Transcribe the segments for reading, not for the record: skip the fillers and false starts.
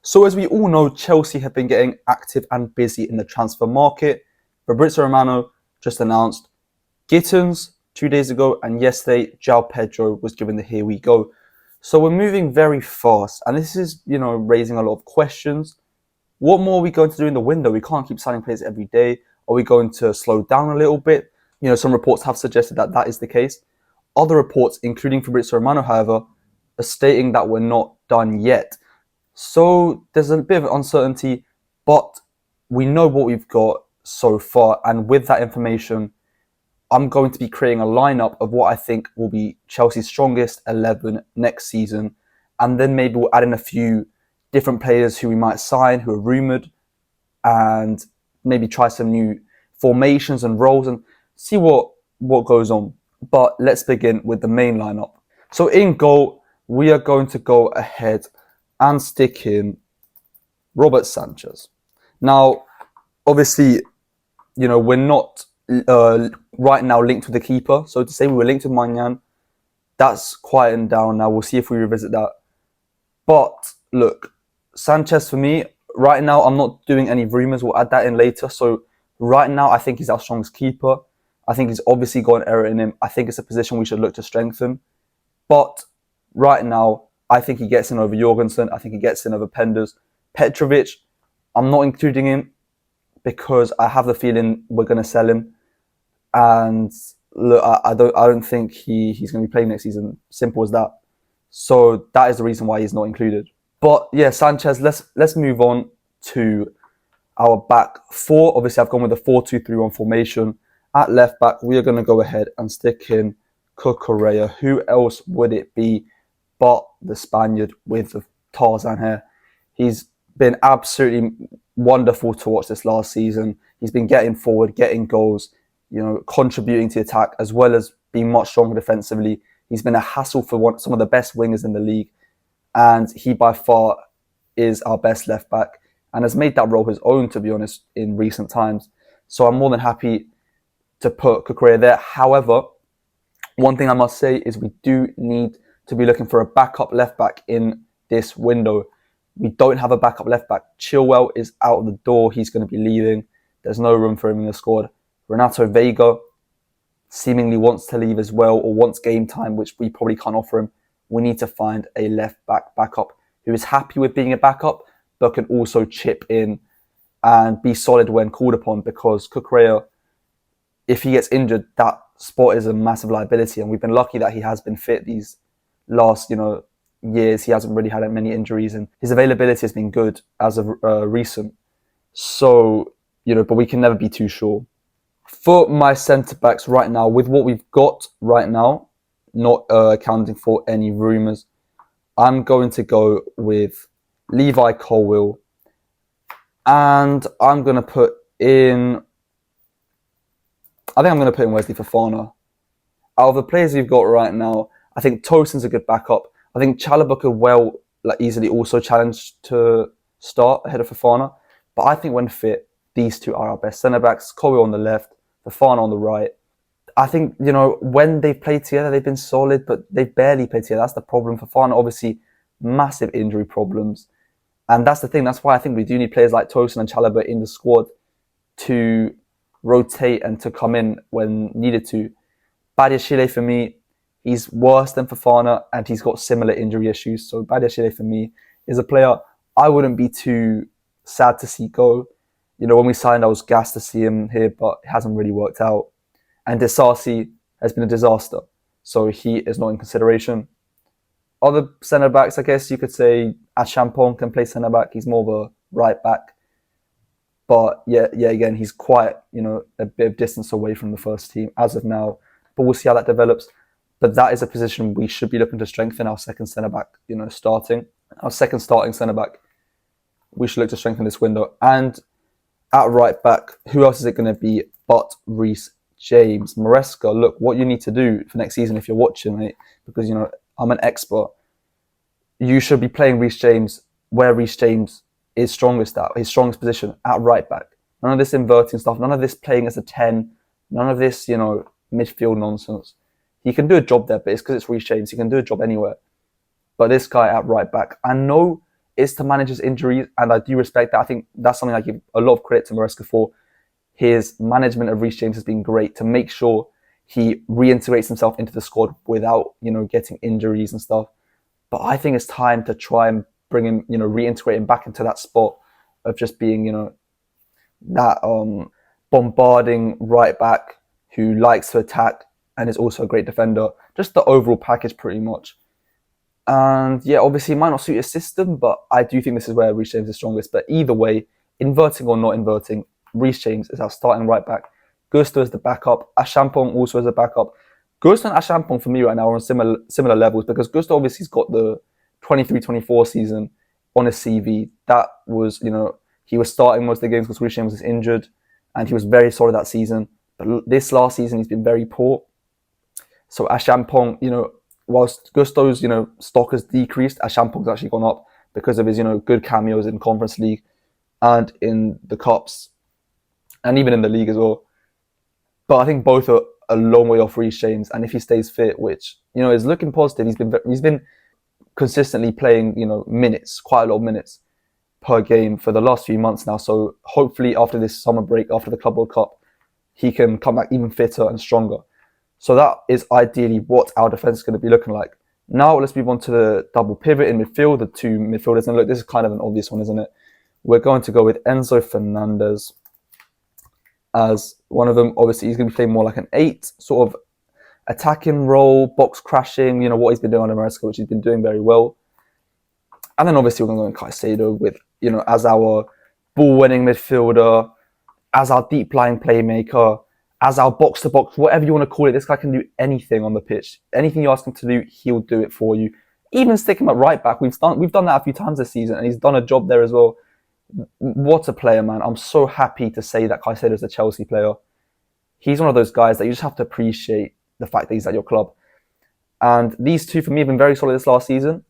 So as we all know, Chelsea have been getting active and busy in the transfer market. Fabrizio Romano just announced Gittens 2 days ago, and yesterday Joao Pedro was given the here we go. So we're moving very fast, and this is, raising a lot of questions. What more are we going to do in the window? We can't keep signing players every day. Are we going to slow down a little bit? Some reports have suggested that that is the case. Other reports, including Fabrizio Romano, however, are stating that we're not done yet. So there's a bit of uncertainty, but we know what we've got so far. And with that information, I'm going to be creating a lineup of what I think will be Chelsea's strongest 11 next season. And then maybe we'll add in a few different players who we might sign, who are rumoured, and maybe try some new formations and roles and see what goes on. But let's begin with the main lineup. So in goal, we are going to go ahead and stick in Robert Sanchez. Now, obviously, we're not right now linked with the keeper. So to say we were linked with Maignan, that's quieting down now. We'll see if we revisit that. But look, Sanchez for me, right now, I'm not doing any rumours. We'll add that in later. So right now, I think he's our strongest keeper. I think he's obviously got an error in him. I think it's a position we should look to strengthen. But right now, I think he gets in over Jorgensen. I think he gets in over Penders. Petrovic, I'm not including him because I have the feeling we're going to sell him. And look, I don't think he's going to be playing next season. Simple as that. So that is the reason why he's not included. But yeah, Sanchez, let's move on to our back four. Obviously, I've gone with a 4-2-3-1 formation. At left back, we are going to go ahead and stick in Cucurella. Who else would it be but the Spaniard with the Tarzan hair? He's been absolutely wonderful to watch this last season. He's been getting forward, getting goals, contributing to the attack, as well as being much stronger defensively. He's been a hassle for some of the best wingers in the league, and he by far is our best left back and has made that role his own, to be honest, in recent times. So I'm more than happy to put Cucurella there. However, one thing I must say is we do need to be looking for a backup left back in this window. We don't have a backup left back. Chilwell is out of the door. He's going to be leaving. There's no room for him in the squad. Renato Vega seemingly wants to leave as well, or wants game time, which we probably can't offer him. We need to find a left back backup who is happy with being a backup, but can also chip in and be solid when called upon, because Cucurella, if he gets injured, that spot is a massive liability. And we've been lucky that he has been fit these last, years. He hasn't really had many injuries, and his availability has been good as of recent. So, but we can never be too sure. For my centre-backs right now, with what we've got right now, not accounting for any rumours, I'm going to go with Levi Colwill. And I'm going to put in... I think I'm going to put in Wesley Fofana. Out of the players we've got right now, I think Tosin's a good backup. I think Chalobah could easily also challenge to start ahead of Fofana. But I think when fit, these two are our best centre-backs. Colwill on the left, Fofana on the right. I think, when they've played together, they've been solid, but they've barely played together. That's the problem. Fofana, obviously, massive injury problems. And that's the thing. That's why I think we do need players like Tosin and Chalobah in the squad to rotate and to come in when needed to. Badiashile, for me, he's worse than Fofana, and he's got similar injury issues. So Badiashile, for me, is a player I wouldn't be too sad to see go. When we signed, I was gassed to see him here, but it hasn't really worked out. And Disasi has been a disaster, so he is not in consideration. Other centre-backs, I guess you could say Achampong can play centre-back. He's more of a right-back. But yeah, again, he's quite, a bit of distance away from the first team as of now. But we'll see how that develops. But that is a position we should be looking to strengthen. Our second centre-back, starting. Our second starting centre-back, we should look to strengthen this window. And at right-back, who else is it going to be but Reece James? Maresca, look, what you need to do for next season if you're watching it, because, I'm an expert, you should be playing Reece James where Reece James is strongest at, his strongest position, at right-back. None of this inverting stuff, none of this playing as a 10, none of this, midfield nonsense. He can do a job there, but it's because it's Reece James. He can do a job anywhere. But this guy at right back, I know is to manage his injuries, and I do respect that. I think that's something I give a lot of credit to Maresca for. His management of Reece James has been great to make sure he reintegrates himself into the squad without, getting injuries and stuff. But I think it's time to try and bring him, reintegrate him back into that spot of just being, that bombarding right back who likes to attack and is also a great defender. Just the overall package, pretty much. And yeah, obviously it might not suit his system, but I do think this is where Reece James is strongest. But either way, inverting or not inverting, Reece James is our starting right back. Gusto is the backup. Achampong also is a backup. Gusto and Achampong for me right now are on similar levels, because Gusto obviously has got the 23-24 season on his CV. That was, he was starting most of the games because Reece James was injured, and he was very solid that season. But this last season, he's been very poor. So Achampong, whilst Gusto's, stock has decreased, Achampong's actually gone up because of his, good cameos in Conference League and in the Cups, and even in the league as well. But I think both are a long way off Reece James, and if he stays fit, which, is looking positive, he's been consistently playing, minutes, quite a lot of minutes per game for the last few months now. So hopefully after this summer break, after the Club World Cup, he can come back even fitter and stronger. So that is ideally what our defence is going to be looking like. Now let's move on to the double pivot in midfield, the two midfielders. And look, this is kind of an obvious one, isn't it? We're going to go with Enzo Fernandez as one of them. Obviously, he's going to be playing more like an 8, sort of attacking role, box crashing, what he's been doing under Maresca, which he's been doing very well. And then obviously we're going to go in Caicedo with, as our ball-winning midfielder, as our deep-lying playmaker, as our box-to-box, whatever you want to call it. This guy can do anything on the pitch. Anything you ask him to do, he'll do it for you. Even stick him at right back. We've done that a few times this season, and he's done a job there as well. What a player, man. I'm so happy to say that Caicedo's a Chelsea player. He's one of those guys that you just have to appreciate the fact that he's at your club. And these two, for me, have been very solid this last season.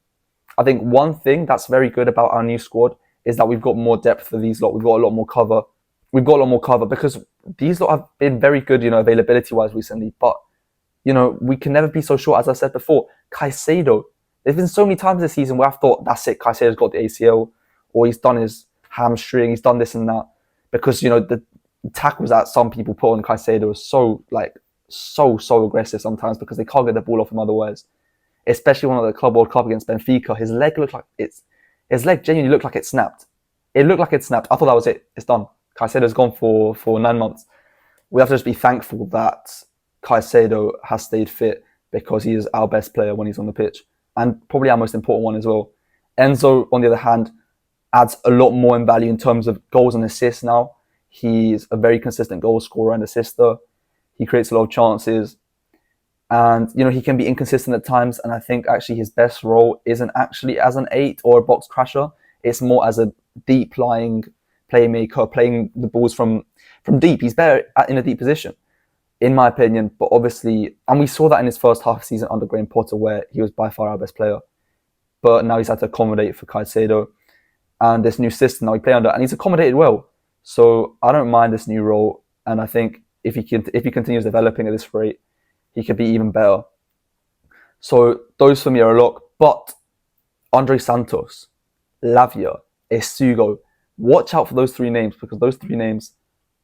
I think one thing that's very good about our new squad is that we've got more depth for these lot. We've got a lot more cover. Because these lot have been very good, availability-wise recently. But, we can never be so sure. As I said before, Caicedo, there's been so many times this season where I've thought, that's it, Caicedo's got the ACL, or he's done his hamstring, he's done this and that. Because, the tackles that some people put on Caicedo are so aggressive sometimes, because they can't get the ball off him otherwise. Especially one of the Club World Cup against Benfica. His leg genuinely looked like it snapped. It looked like it snapped. I thought that was it. It's done. Caicedo's gone for 9 months. We have to just be thankful that Caicedo has stayed fit, because he is our best player when he's on the pitch, and probably our most important one as well. Enzo, on the other hand, adds a lot more in value in terms of goals and assists now. He's a very consistent goal scorer and assister. He creates a lot of chances. And, he can be inconsistent at times. And I think actually his best role isn't actually as an 8 or a box crasher. It's more as a deep-lying playmaker, playing the balls from deep. He's better in a deep position, in my opinion. But obviously, and we saw that in his first half season under Graham Potter, where he was by far our best player. But now he's had to accommodate for Caicedo and this new system that we play under. And he's accommodated well. So I don't mind this new role. And I think if he continues developing at this rate, he could be even better. So those for me are a lock. But Andre Santos, Lavia, Esugo, watch out for those 3 names, because those 3 names,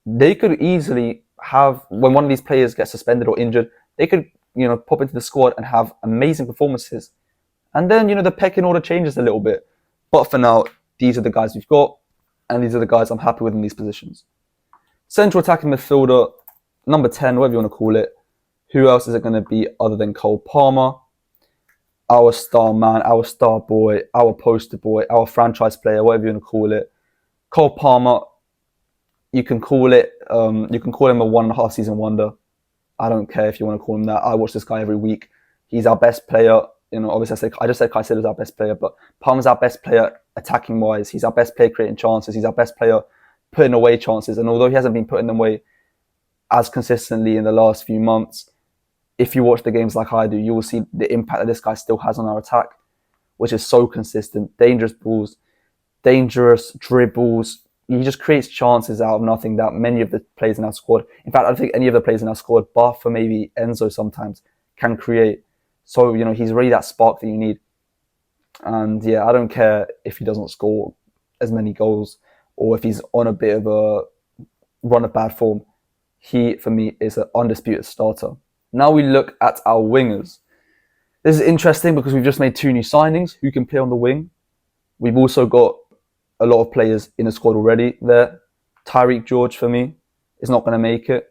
they could easily have, when one of these players gets suspended or injured, they could, pop into the squad and have amazing performances. And then, the pecking order changes a little bit. But for now, these are the guys we've got, and these are the guys I'm happy with in these positions. Central attacking midfielder, number 10, whatever you want to call it. Who else is it going to be other than Cole Palmer? Our star man, our star boy, our poster boy, our franchise player, whatever you want to call it. Cole Palmer, you can call him a 1.5 season wonder. I don't care if you want to call him that. I watch this guy every week. He's our best player. Obviously I just said Caicedo's our best player, but Palmer's our best player attacking wise. He's our best player creating chances. He's our best player putting away chances. And although he hasn't been putting them away as consistently in the last few months, if you watch the games like I do, you will see the impact that this guy still has on our attack, which is so consistent. Dangerous balls, dangerous dribbles. He just creates chances out of nothing that many of the players in our squad, in fact, I don't think any of the players in our squad, bar for maybe Enzo sometimes, can create. So, he's really that spark that you need. And yeah, I don't care if he doesn't score as many goals or if he's on a bit of a run of bad form. He, for me, is an undisputed starter. Now we look at our wingers. This is interesting because we've just made 2 new signings who can play on the wing. We've also got a lot of players in the squad already there. Tyreek George, for me, is not going to make it.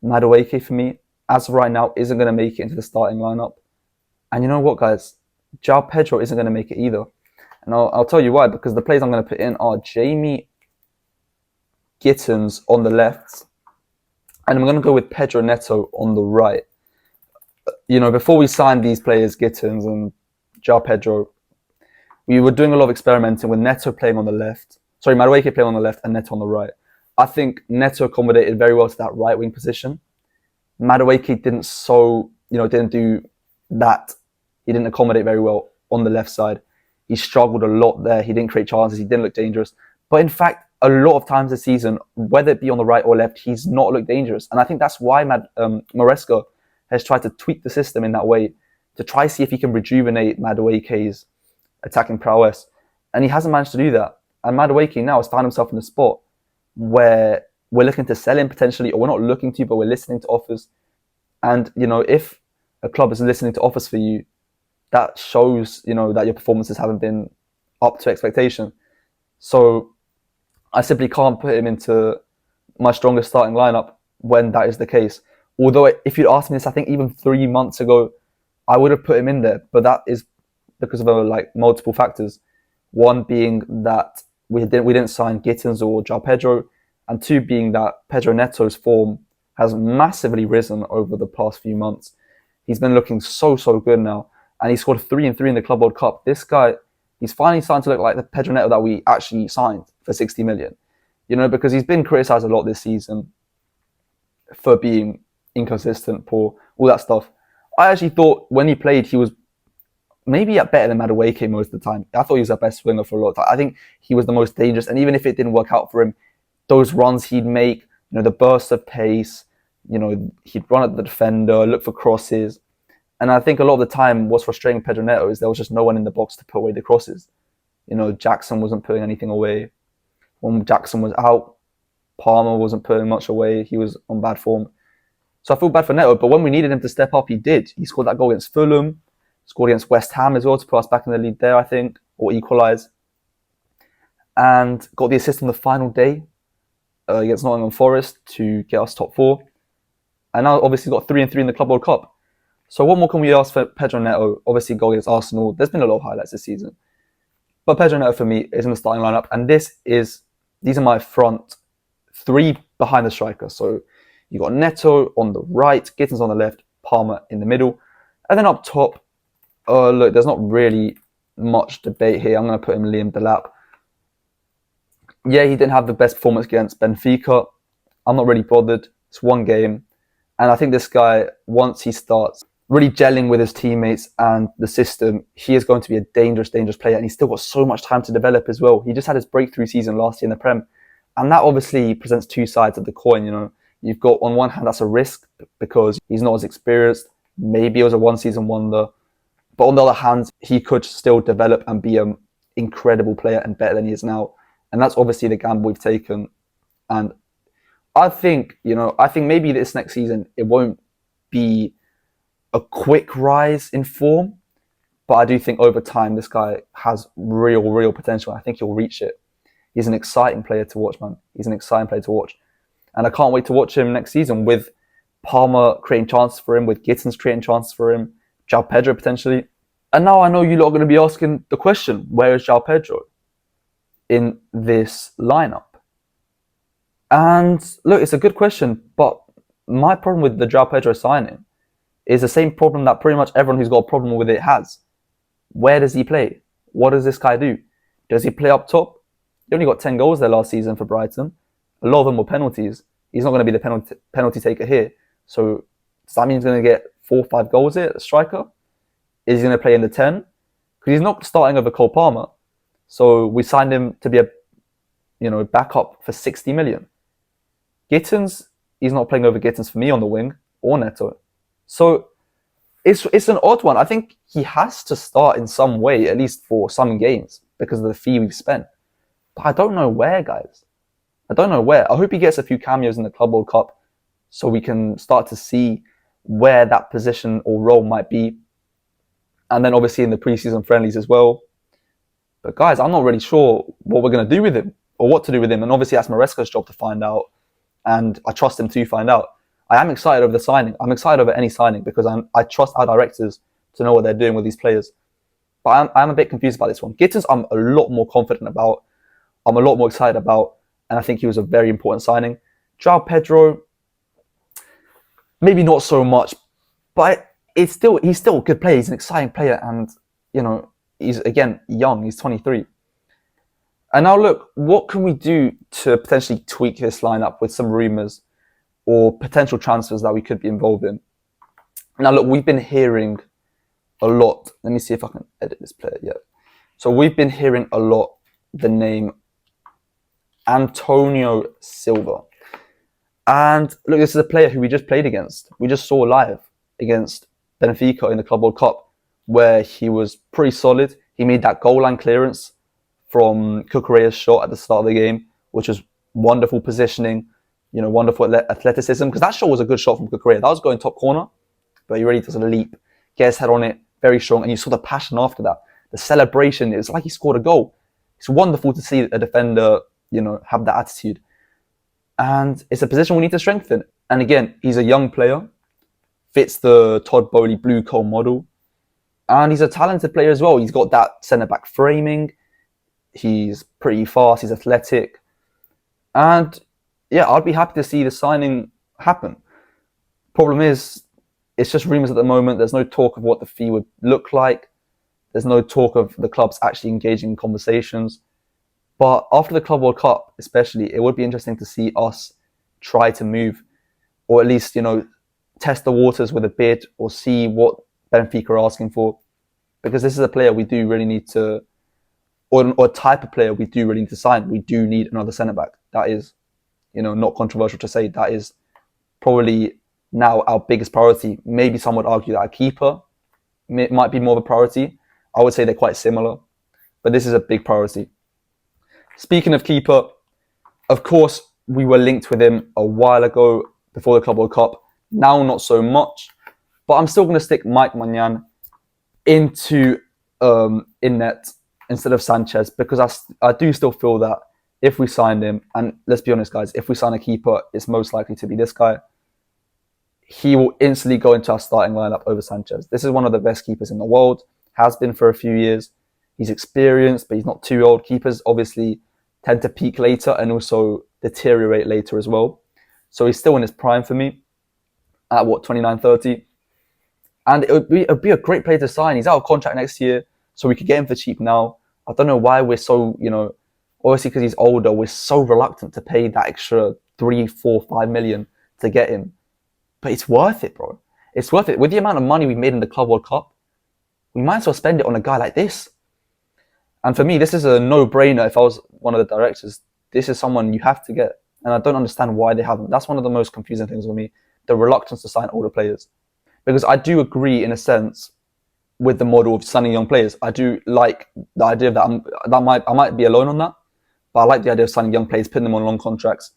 Madueke, for me, as of right now, isn't going to make it into the starting lineup. And you know what, guys? Joao Pedro isn't going to make it either. And I'll tell you why, because the players I'm going to put in are Jamie Gittens on the left, and I'm going to go with Pedro Neto on the right. You know, before we signed these players, Gittens and Joao Pedro, we were doing a lot of experimenting with Neto playing on the left. Sorry, Madueke playing on the left and Neto on the right. I think Neto accommodated very well to that right wing position. Madueke didn't do that. He didn't accommodate very well on the left side. He struggled a lot there. He didn't create chances. He didn't look dangerous. But in fact, a lot of times this season, whether it be on the right or left, he's not looked dangerous. And I think that's why Maresca has tried to tweak the system in that way to try see if he can rejuvenate Madueke's attacking prowess. And he hasn't managed to do that. And Madueke now has found himself in a spot where we're looking to sell him potentially, or we're not looking to, but we're listening to offers. And, you know, if a club is listening to offers for you, that shows, you know, that your performances haven't been up to expectation. So I simply can't put him into my strongest starting lineup when that is the case. Although if you'd asked me this, I think even 3 months ago, I would have put him in there. But that is because of multiple factors. One being that we didn't sign Gittens or Joao Pedro, and 2 being that Pedro Neto's form has massively risen over the past few months. He's been looking so good now, and he scored 3 and 3 in the Club World Cup. This guy, he's finally starting to look like the Pedro Neto that we actually signed for 60 million. You know, because he's been criticised a lot this season for being inconsistent, poor, all that stuff. I actually thought when he played, he was maybe better than Madueke most of the time. I thought he was the best swinger for a lot of time. I think he was the most dangerous, and even if it didn't work out for him, those runs he'd make, you know, the burst of pace, you know, he'd run at the defender, look for crosses. And I think a lot of the time what's frustrating Pedro Neto is there was just no one in the box to put away the crosses. You know, Jackson wasn't putting anything away. When Jackson was out, Palmer wasn't putting much away. He was on bad form. So I feel bad for Neto, but when we needed him to step up, he did. He scored that goal against Fulham, scored against West Ham as well to put us back in the lead there, I think, or equalise. And got the assist on the final day against Nottingham Forest to get us top 4. And now obviously got 3 and 3 in the Club World Cup. So what more can we ask for Pedro Neto? Obviously goal against Arsenal. There's been a lot of highlights this season. But Pedro Neto for me is in the starting lineup. And these are my front 3 behind the striker. So you got Neto on the right, Gittens on the left, Palmer in the middle. And then up top, look, there's not really much debate here. I'm going to put him Liam Delap. Yeah, he didn't have the best performance against Benfica. I'm not really bothered. It's one game. And I think this guy, once he starts really gelling with his teammates and the system, he is going to be a dangerous player. And he's still got so much time to develop as well. He just had his breakthrough season last year in the Prem. And that obviously presents 2 sides of the coin, you know. You've got, on one hand, that's a risk because he's not as experienced. Maybe it was a one-season wonder. But on the other hand, he could still develop and be an incredible player and better than he is now. And that's obviously the gamble we've taken. And I think maybe this next season, it won't be a quick rise in form. But I do think over time, this guy has real potential. I think he'll reach it. He's an exciting player to watch, man. He's an exciting player to watch. And I can't wait to watch him next season with Palmer creating chances for him, with Gittens creating chances for him, Joao Pedro potentially. And now I know you lot are going to be asking the question, where is Joao Pedro in this lineup? And look, it's a good question, but my problem with the Joao Pedro signing is the same problem that pretty much everyone who's got a problem with it has. Where does he play? What does this guy do? Does he play up top? He only got 10 goals there last season for Brighton. A lot of them were penalties. He's not going to be the penalty taker here. So does that mean he's going to get 4 or 5 goals here, a striker? Is he going to play in the 10? Because he's not starting over Cole Palmer. So we signed him to be a backup for 60 million. Gittens, he's not playing over Gittens for me on the wing or Neto. So It's an odd one. I think he has to start in some way, at least for some games, because of the fee we've spent. But I don't know where, guys. I don't know where. I hope he gets a few cameos in the Club World Cup so we can start to see where that position or role might be. And then obviously in the preseason friendlies as well. But guys, I'm not really sure what we're going to do with him or what to do with him. And obviously that's Maresca's job to find out. And I trust him to find out. I am excited over the signing. I'm excited over any signing because I trust our directors to know what they're doing with these players. But I'm a bit confused about this one. Gittens, I'm a lot more confident about. I'm a lot more excited about. And I think he was a very important signing. Joao Pedro, maybe not so much. But he's still a good player. He's an exciting player. And, he's, again, young. He's 23. And now look, what can we do to potentially tweak this lineup with some rumours or potential transfers that we could be involved in? Now look, we've been hearing a lot. Let me see if I can edit this player yet. So we've been hearing a lot the name Antonio Silva. And look, this is a player who we just played against. We just saw live against Benfica in the Club World Cup where he was pretty solid. He made that goal line clearance from Cucurella's shot at the start of the game, which was wonderful positioning, wonderful athleticism. Because that shot was a good shot from Cucurella. That was going top corner, but he really does a leap, get his head on it, very strong. And you saw the passion after that. The celebration, it was like he scored a goal. It's wonderful to see a defender, have that attitude. And it's a position we need to strengthen. And again, he's a young player, fits the Todd Boehly blue coal model. And he's a talented player as well. He's got that centre-back framing. He's pretty fast. He's athletic. And yeah, I'd be happy to see the signing happen. Problem is, it's just rumours at the moment. There's no talk of what the fee would look like. There's no talk of the clubs actually engaging in conversations. But after the Club World Cup, especially, it would be interesting to see us try to move, or at least, test the waters with a bid or see what Benfica are asking for. Because this is a player we do really need to, or a type of player we do really need to sign. We do need another centre-back. That is, not controversial to say. That is probably now our biggest priority. Maybe some would argue that a keeper might be more of a priority. I would say they're quite similar. But this is a big priority. Speaking of keeper, of course, we were linked with him a while ago before the Club World Cup. Now, not so much. But I'm still going to stick Maignan into in net instead of Sanchez because I do still feel that if we signed him, and let's be honest, guys, if we sign a keeper, it's most likely to be this guy. He will instantly go into our starting lineup over Sanchez. This is one of the best keepers in the world, has been for a few years. He's experienced, but he's not too old. Keepers obviously tend to peak later and also deteriorate later as well. So he's still in his prime for me at 29, 30. And it would be a great player to sign. He's out of contract next year, so we could get him for cheap now. I don't know why we're so, obviously because he's older, we're so reluctant to pay that extra 3, 4, 5 million to get him. But it's worth it, bro. It's worth it. With the amount of money we made in the Club World Cup, we might as well spend it on a guy like this. And for me, this is a no-brainer. If I was one of the directors, this is someone you have to get. And I don't understand why they haven't. That's one of the most confusing things for me, the reluctance to sign older players. Because I do agree, in a sense, with the model of signing young players. I do like the idea of that. I might be alone on that, but I like the idea of signing young players, putting them on long contracts,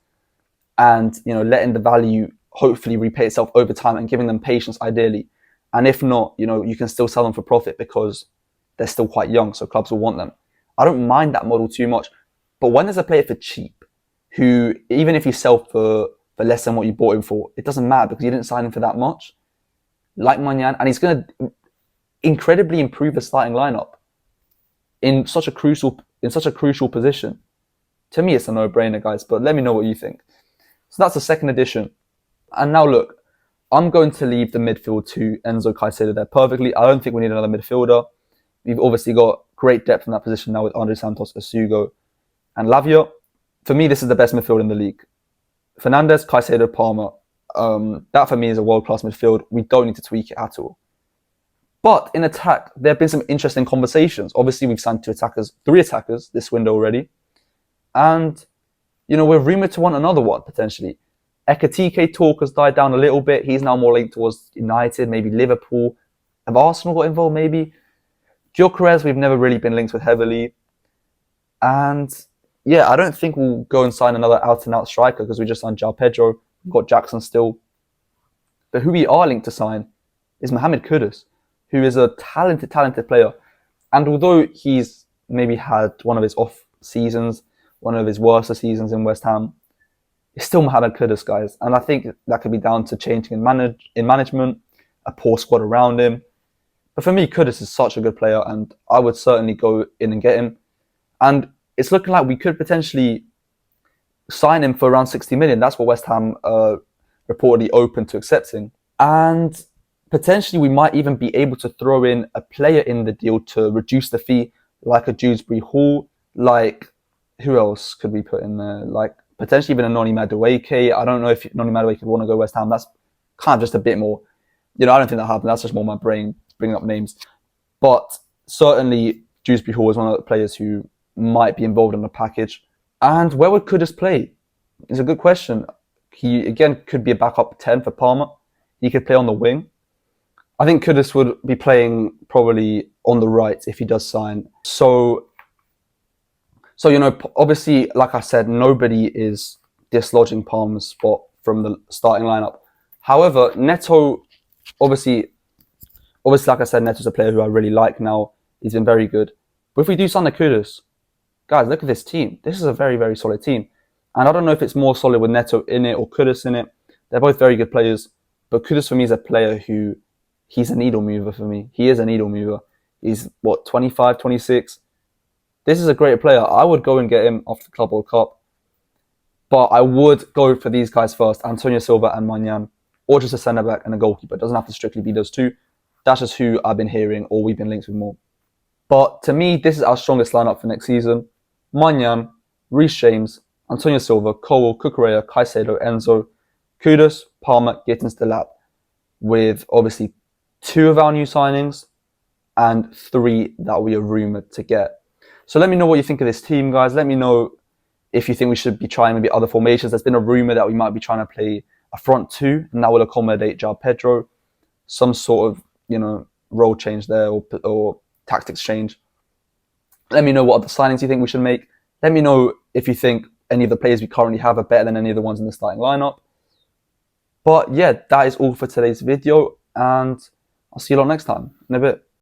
and letting the value hopefully repay itself over time and giving them patience, ideally. And if not, you can still sell them for profit because they're still quite young, so clubs will want them. I don't mind that model too much, but when there's a player for cheap, who even if you sell for less than what you bought him for, it doesn't matter because you didn't sign him for that much. Like Maignan, and he's going to incredibly improve the starting lineup in such a crucial position. To me, it's a no-brainer, guys. But let me know what you think. So that's the second edition. And now look, I'm going to leave the midfield to Enzo Caicedo there perfectly. I don't think we need another midfielder. We've obviously got great depth in that position now with Andre Santos, Asugo, and Lavia. For me, this is the best midfield in the league. Fernandes, Caicedo, Palmer. That for me is a world-class midfield. We don't need to tweak it at all. But in attack, there have been some interesting conversations. Obviously, we've signed 3 attackers this window already. And, we're rumoured to want another one, potentially. Ekatike talk has died down a little bit. He's now more linked towards United, maybe Liverpool. Have Arsenal got involved? Maybe. Gyökeres, we've never really been linked with heavily. And yeah, I don't think we'll go and sign another out-and-out striker because we just signed Joao Pedro. We've got Jackson still. But who we are linked to sign is Maignan and Kudus, who is a talented player. And although he's maybe had one of his off seasons, one of his worst seasons in West Ham, it's still Maignan and Kudus, guys. And I think that could be down to changing in management, a poor squad around him. But for me, Kudus is such a good player, and I would certainly go in and get him. And it's looking like we could potentially sign him for around 60 million. That's what West Ham reportedly open to accepting. And potentially we might even be able to throw in a player in the deal to reduce the fee, like a Dewsbury Hall, like who else could we put in there? Like potentially even a Noni Madueke. I don't know if Noni Madueke would want to go West Ham. That's kind of just a bit more, I don't think that happened. That's just more my brain bringing up names. But certainly Dewsbury Hall is one of the players who might be involved in the package. And where would Kudus play? It's a good question. He, again, could be a backup 10 for Palmer. He could play on the wing. I think Kudus would be playing probably on the right if he does sign. So obviously, like I said, nobody is dislodging Palmer's spot from the starting lineup. However, Neto, obviously, like I said, Neto's a player who I really like now. He's been very good. But if we do sign the Kudus, guys, look at this team. This is a very, very solid team. And I don't know if it's more solid with Neto in it or Kudus in it. They're both very good players. But Kudus for me is a player who, he's a needle mover for me. He is a needle mover. He's, 25, 26? This is a great player. I would go and get him off the Club World Cup. But I would go for these guys first, Antonio Silva and Maignan, or just a centre-back and a goalkeeper. It doesn't have to strictly be those two. That's just who I've been hearing or we've been linked with more. But to me, this is our strongest lineup for next season. Maignan, Reece James, Antonio Silva, Cole, Cucurella, Caicedo, Enzo, Kudus, Palmer, Gittens, Delap, with obviously 2 of our new signings and 3 that we are rumoured to get. So let me know what you think of this team, guys. Let me know if you think we should be trying maybe other formations. There's been a rumour that we might be trying to play a front 2, and that will accommodate Joao Pedro. Some sort of, role change there or tactics change. Let me know what other signings you think we should make. Let me know if you think any of the players we currently have are better than any of the ones in the starting lineup. But yeah, that is all for today's video, and I'll see you lot next time in a bit.